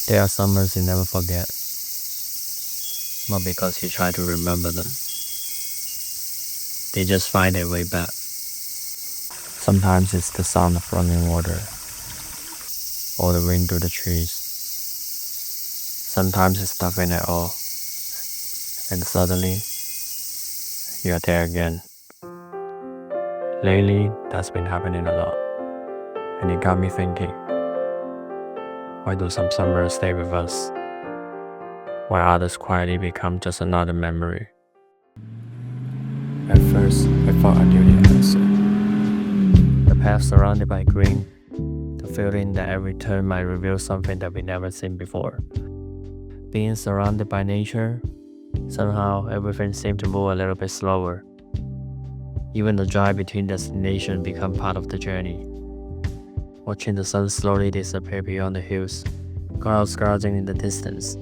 There are summers you never forget, not because you try to remember them. They just find their way back. Sometimes it's the sound of running water, or the wind through the trees. Sometimes it's nothing at all, and suddenly, you're there again. Lately, that's been happening a lot, and it got me thinking, why do some summers stay with us, while others quietly become just another memory? At first, I thought I knew the answer. The path surrounded by green, the feeling that every turn might reveal something that we never seen before. Being surrounded by nature, somehow everything seemed to move a little bit slower. Even the drive between destinations became part of the journey. Watching the sun slowly disappear beyond the hills, clouds guarding in the distance,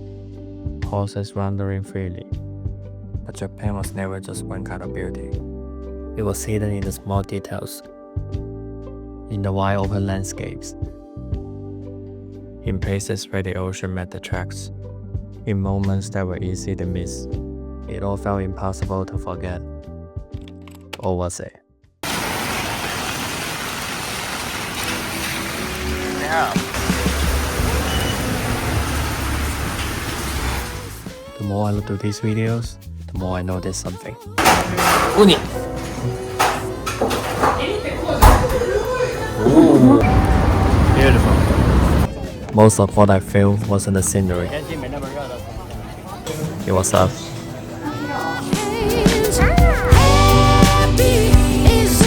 horses wandering freely. But Japan was never just one kind of beauty. It was hidden in the small details, in the wide open landscapes, in places where the ocean met the tracks, in moments that were easy to miss. It all felt impossible to forget. Or was it? Yeah. The more I look at these videos, the more I notice something. Uni. Ooh, beautiful. Most of what I filmed wasn't the scenery. It was us. This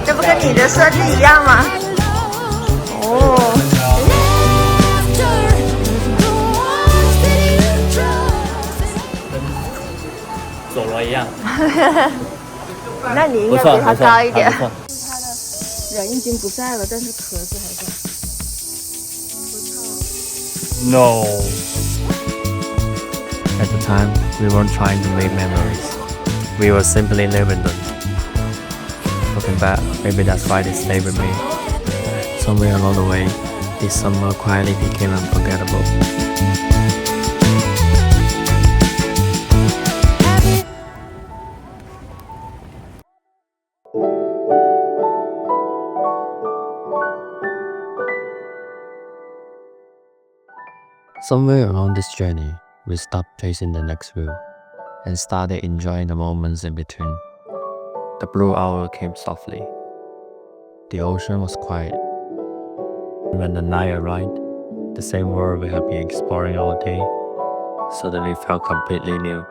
这不跟你的设计一样吗？哦。佐罗一样。那你应该比他高一点。不错。他的人已经不在了，但是壳子还在。 No. At the time, we weren't trying to make memories. We were simply living them. Looking back, maybe that's why they stayed with me. Somewhere along the way, this summer quietly became unforgettable. Somewhere along this journey, we stopped chasing the next view and started enjoying the moments in between. The blue hour came softly. The ocean was quiet. When the night arrived, the same world we had been exploring all day suddenly felt completely new.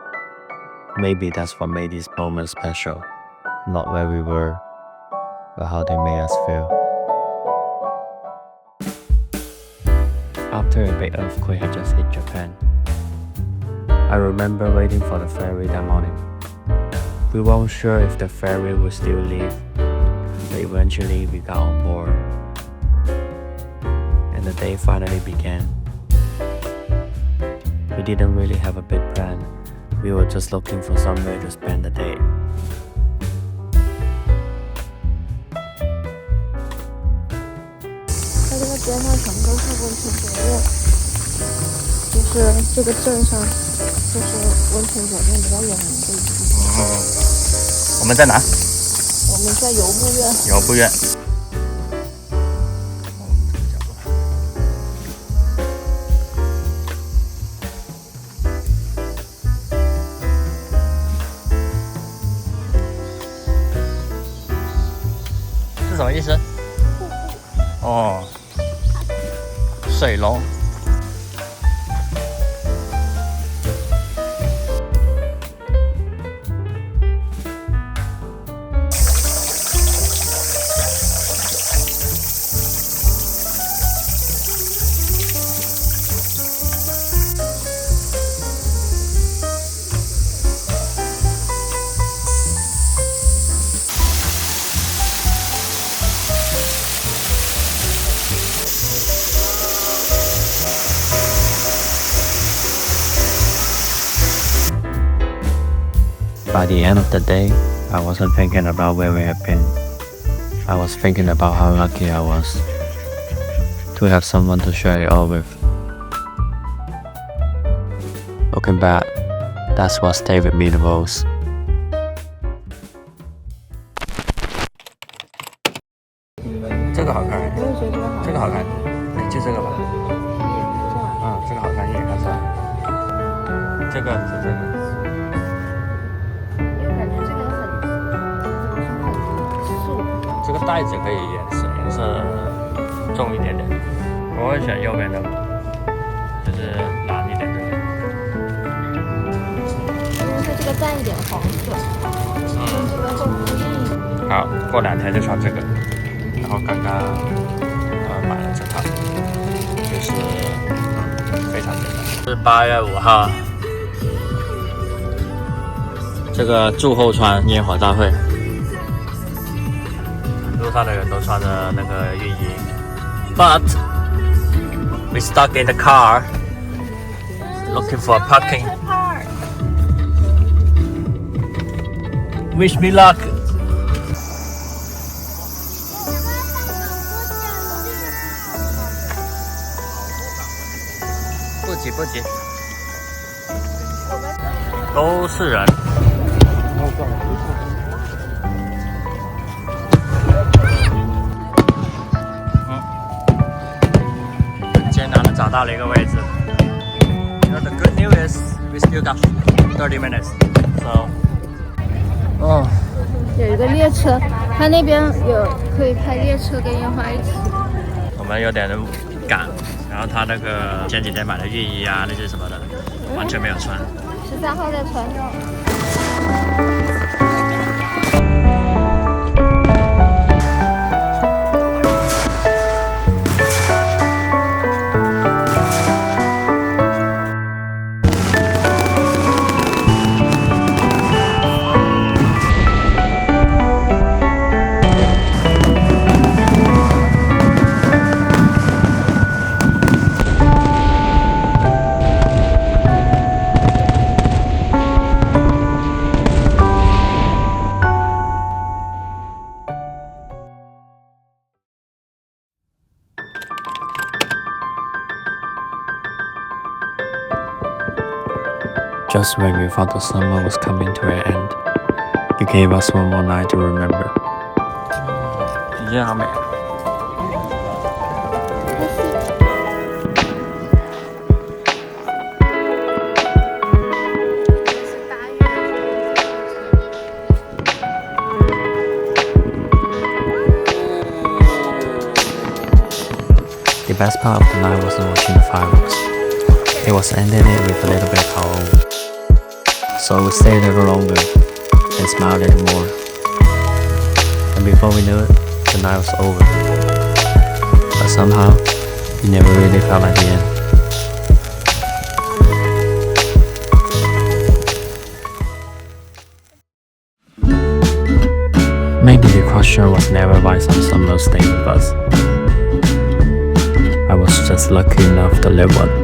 Maybe that's what made these moments special. Not where we were, but how they made us feel. After a big earthquake had just hit Japan, I remember waiting for the ferry that morning. We weren't sure if the ferry would still leave, but eventually we got on board, and the day finally began. We didn't really have a big plan. We were just looking for somewhere to spend the day. 它这个边上全部都是温泉酒店，就是这个镇上，就是温泉酒店比较有名的一个地方。我们在哪？我们在游步院。游步院。是什么意思？哦，水龙。By the end of the day, I wasn't thinking about where we had been. I was thinking about how lucky I was to have someone to share it all with. Looking back, that's what stayed with me the most. 这个好看，我也觉得这个好。这个好看，哎，就这个吧。这个好看，一眼看出来。这个是这个。因为感觉这个很素。这个袋子可以颜色重一点点。我会选右边的，就是蓝一点这个。因为它这个淡一点黄色，跟这个更呼应一点。好，过2天就穿这个。然后刚刚买了这套，就是非常简单。是8月5号，这个祝后川烟火大会，路上的人都穿着那个浴衣 ，But we stuck in the car looking for parking. Wish me luck. 不急，都是人。很艰难的找到了一个位置。The good news is we still got 30 minutes. So, 有一个列车，它那边有可以开列车跟烟花一起。我们有点赶。然后他那个前几天买的浴衣啊，那些什么的，完全没有穿。13号再穿。Just when we thought the summer was coming to an end, you gave us one more night to remember. 今天好美。The best part of the night wasn't watching the fireworks. It was ending it with a little bit of our own. So we stayed a little longer and smiled a little more. And before we knew it, the night was over. But somehow, it never really felt like the end. Maybe the question was never why some summer stayed with us. I was just lucky enough to live one.